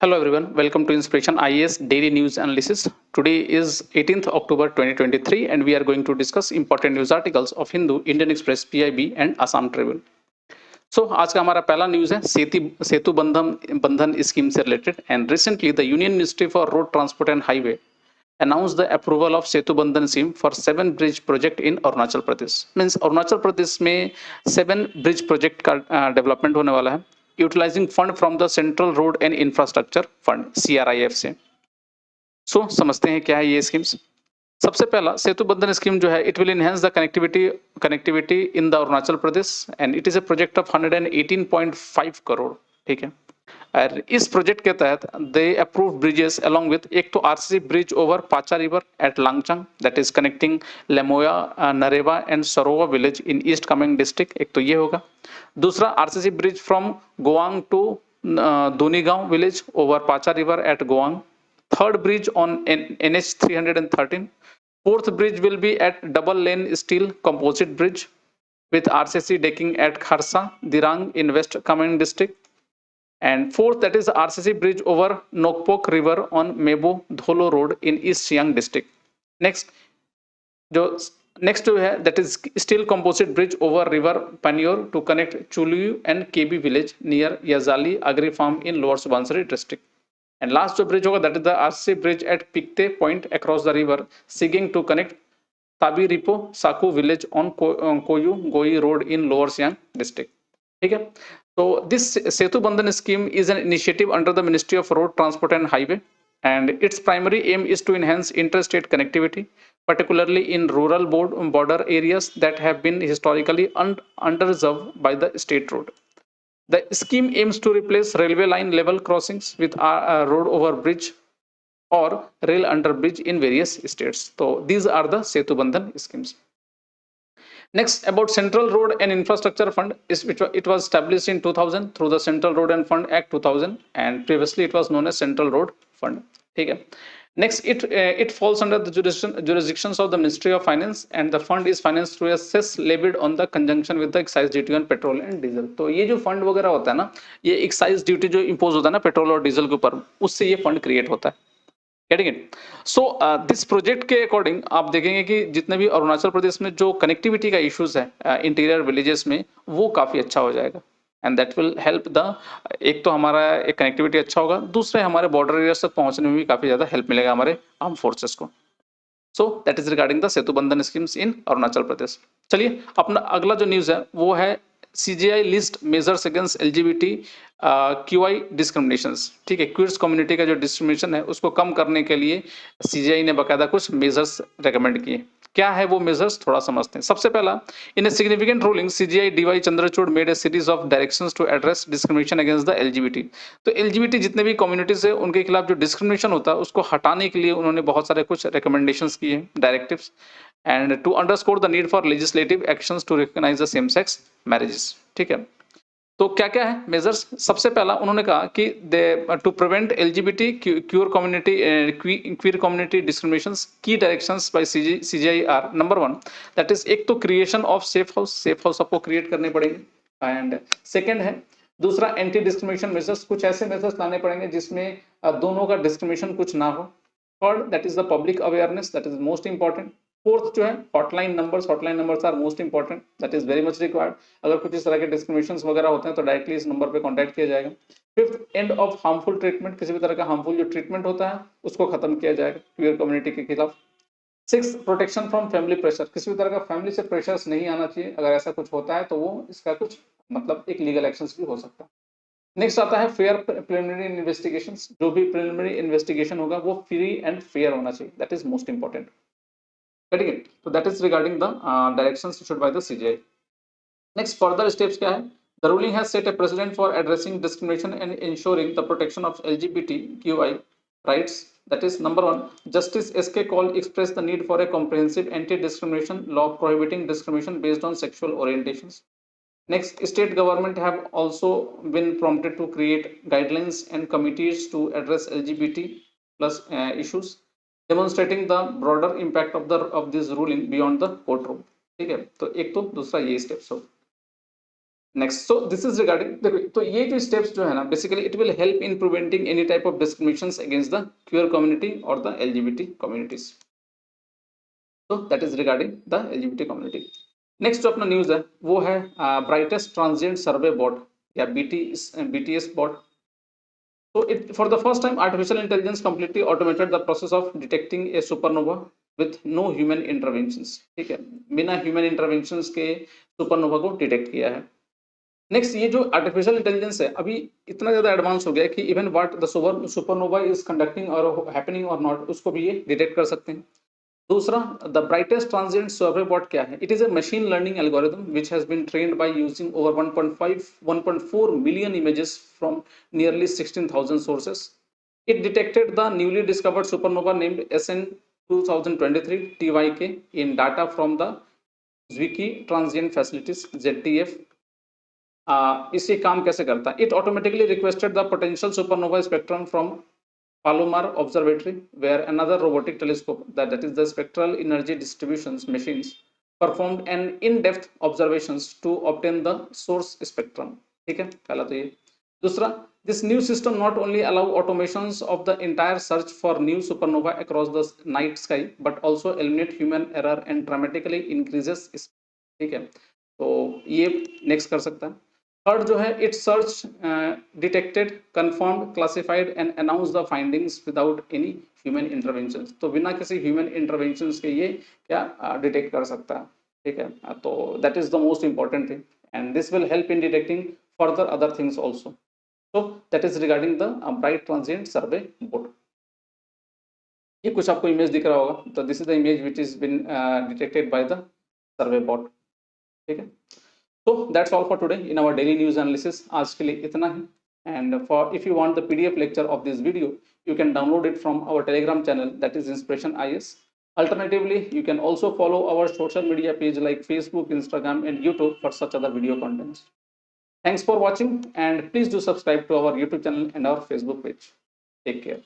Hello everyone, welcome to Inspiration IAS Daily News Analysis. Today is 18th October 2023 and we are going to discuss important news articles of Hindu, Indian Express, PIB and Assam Tribune. So आज का हमारा पहला news है सेतु बंधन scheme से related and recently the union ministry for road transport and highway announced the approval of Setu Bandhan scheme for 7 bridge project in Arunachal Pradesh. Means Arunachal Pradesh में 7 bridge project का development होने वाला है utilizing fund from the central road and infrastructure fund CRIF से. सो समझते हैं क्या है ये स्कीम्स. सबसे पहला सेतु बंधन स्कीम जो है it will enhance the connectivity in the Arunachal Pradesh and it is a project of 118.5 crore. ठीक है. और इस प्रोजेक्ट के तहत they approve bridges along with एक तो RCC bridge over Pacha river at Langchang that is connecting Lemoya Nerewa and Sarowa village in East Kameng district. एक तो ये होगा. दूसरा RCC bridge from Gowang to Donigaon village over Pacha river eight गोवांग. Third bridge on NH 313. Fourth bridge will be at double lane steel composite bridge with RCC decking at Kharsa, Dirang in West Kamen district. And fourth, that is RCC bridge over Nokpok River on Mebo Dholo Road in East Siang district. Next, जो next जो है that is steel composite bridge over river Panior to connect Chuluyu and KB village near Yazali Agri farm in Lower Subansiri district. And last जो bridge होगा that is the RCC bridge at Pikte point across the river seeking to connect Tabiripo Saku village on Koyu Goi road in Lower Siang district. ठीक है. So this Setu Bandhan scheme is an initiative under the Ministry of Road Transport and Highway and its primary aim is to enhance interstate connectivity particularly in rural border areas that have been historically underserved by the state road. The scheme aims to replace railway line level crossings with a road over bridge or rail under bridge in various states. So these are the Setu Bandhan schemes. Next, about Central Road and Infrastructure Fund, it was established in 2000 through the Central Road and Fund Act 2000 and previously it was known as Central Road Fund. ठीक है. Next, it falls under the jurisdictions of the Ministry of Finance and the fund is financed through a cess levied on the conjunction with the excise duty on petrol and diesel. तो ये जो fund वगैरह होता है ना, ये excise duty जो impose होता है ना पेट्रोल और डीजल के ऊपर, उससे ये फंड क्रिएट होता है. Getting it? So this project के अकॉर्डिंग आप देखेंगे कि जितने भी अरुणाचल प्रदेश में जो कनेक्टिविटी का इश्यूज है इंटीरियर विलेजेस में वो काफी अच्छा हो जाएगा and that will help the एक तो हमारा एक कनेक्टिविटी अच्छा होगा, दूसरे हमारे बॉर्डर एरिया तक पहुंचने में भी काफी ज्यादा हेल्प मिलेगा हमारे आर्म फोर्सेस को. So that is regarding the Setu Bandhan schemes इन अरुणाचल प्रदेश. चलिए अपना अगला जो न्यूज है वो है CGI list measures against LGBT QI discriminations. ठीक है. क्वीर्स कम्युनिटी का जो डिस्क्रिमिनेशन है उसको कम करने के लिए CGI ने बकायदा कुछ मेजर्स रेकमेंड किए. क्या है वो मेजर्स थोड़ा समझते हैं. सबसे पहला, in a significant ruling CGI DY Chandrachud made a series of directions to address discrimination against the LGBT. तो LGBT जितने भी कम्युनिटीज है उनके खिलाफ जो डिस्क्रिमिनेशन होता है उसको हटाने के लिए उन्होंने बहुत सारे कुछ रिकमेंडेशंस किए, directives, and to underscore the need for legislative actions to recognize the same sex marriages. ठीक है. तो क्या क्या है मेजर्स. सबसे पहला उन्होंने कहा कि to prevent LGBT queer community discriminations की directions by CGI are number 1 that is एक तो क्रिएशन ऑफ सेफ हाउस आपको क्रिएट करने पड़ेंगे एंड सेकंड है दूसरा एंटी डिस्क्रिमिनेशन मेजर्स. कुछ ऐसे मेजर्स लाने पड़ेंगे जिसमें दोनों का डिस्क्रिमिनेशन कुछ ना हो. Third that is the public awareness that is most important. Fourth जो है hotline numbers are most important that is very much required. अगर कुछ इस तरह के डिस्क्रिमिनेशंस वगैरह होते हैं तो डायरेक्टली इस नंबर पे कांटेक्ट किया जाएगा. Fifth, end of harmful treatment. किसी भी तरह का हार्मफुल जो ट्रीटमेंट होता है उसको खत्म किया जाएगा क्वियर कम्युनिटी के खिलाफ. Six, protection from family pressure. किसी भी तरह का फैमिली से प्रेशर्स नहीं आना चाहिए. अगर ऐसा कुछ होता है तो वो इसका कुछ मतलब एक लीगल एक्शंस भी हो सकता है. नेक्स्ट आता है फेयर प्रिलिमिनरी इन्वेस्टिगेशंस. जो भी प्रिलिमिनरी इन्वेस्टिगेशन होगा वो फ्री एंड फेयर होना चाहिए. That is most important. So that is regarding the directions issued by the CGI. Next, further steps क्या है. The ruling has set a precedent for addressing discrimination and ensuring the protection of LGBTQI rights. That is number 1. Justice SK Kaul expressed the need for a comprehensive anti-discrimination law prohibiting discrimination based on sexual orientations. Next, state government have also been prompted to create guidelines and committees to address LGBT plus issues, demonstrating the broader impact of this ruling beyond the courtroom. ठीक है. तो एक तो दूसरा ये steps हो. Next, so this is regarding, देखो तो ये जो स्टेप्स जो है ना, basically it will help in preventing any type of discriminations against the queer community और द एलजीबीटी कम्युनिटीज। तो that is regarding the LGBT community. Next जो अपना न्यूज है वो है ब्राइटेस्ट ट्रांजिएंट सर्वे बॉट या BTS bot. So it, for the first time, artificial intelligence completely automated the process of detecting a supernova with no human interventions। ठीक है, बिना human interventions के सुपरनोवा को डिटेक्ट किया है। नेक्स्ट, ये जो आर्टिफिशियल इंटेलिजेंस है अभी इतना ज्यादा एडवांस हो गया है कि even what the supernova is conducting और हैपनिंग और नॉट, उसको भी ये डिटेक्ट कर सकते हैं। दूसरा, the brightest transient survey bot क्या है? It is a machine learning algorithm which has been trained by using over 1.4 million images from nearly 16,000 sources. It detected the newly discovered supernova named SN 2023 TYK in data from the Zwicky Transient Facilities ZTF। इसे काम कैसे करता है? It automatically requested the potential supernova spectrum from Palomar Observatory, where another robotic telescope, that is the spectral energy distributions machines, performed an in-depth observations to obtain the source spectrum। ठीक है, पहला तो ये। दूसरा, this new system not only allow automations of the entire search for new supernova across the night sky, but also eliminate human error and dramatically increases। ठीक है, तो ये नेक्स्ट कर सकता है। थर्ड जो है, it search detected confirmed classified and announce the findings without any human intervention. तो बिना किसी ह्यूमन इंटरवेंशन के ये क्या डिटेक्ट कर सकता है। ठीक है, तो that is the most important thing and this will help in detecting further other things also. so that is regarding the bright transient survey board। ये कुछ आपको इमेज दिख रहा होगा, तो this is the image which is been detected by the survey bot. ठीक है, so that's all for today in our daily news analysis। आज के लिए इतना ही, and for if you want the PDF lecture of this video, you can download it from our Telegram channel, that is Inspiration IS। Alternatively, you can also follow our social media page like Facebook, Instagram and YouTube for such other video contents। Thanks for watching and please do subscribe to our YouTube channel and our Facebook page। Take care।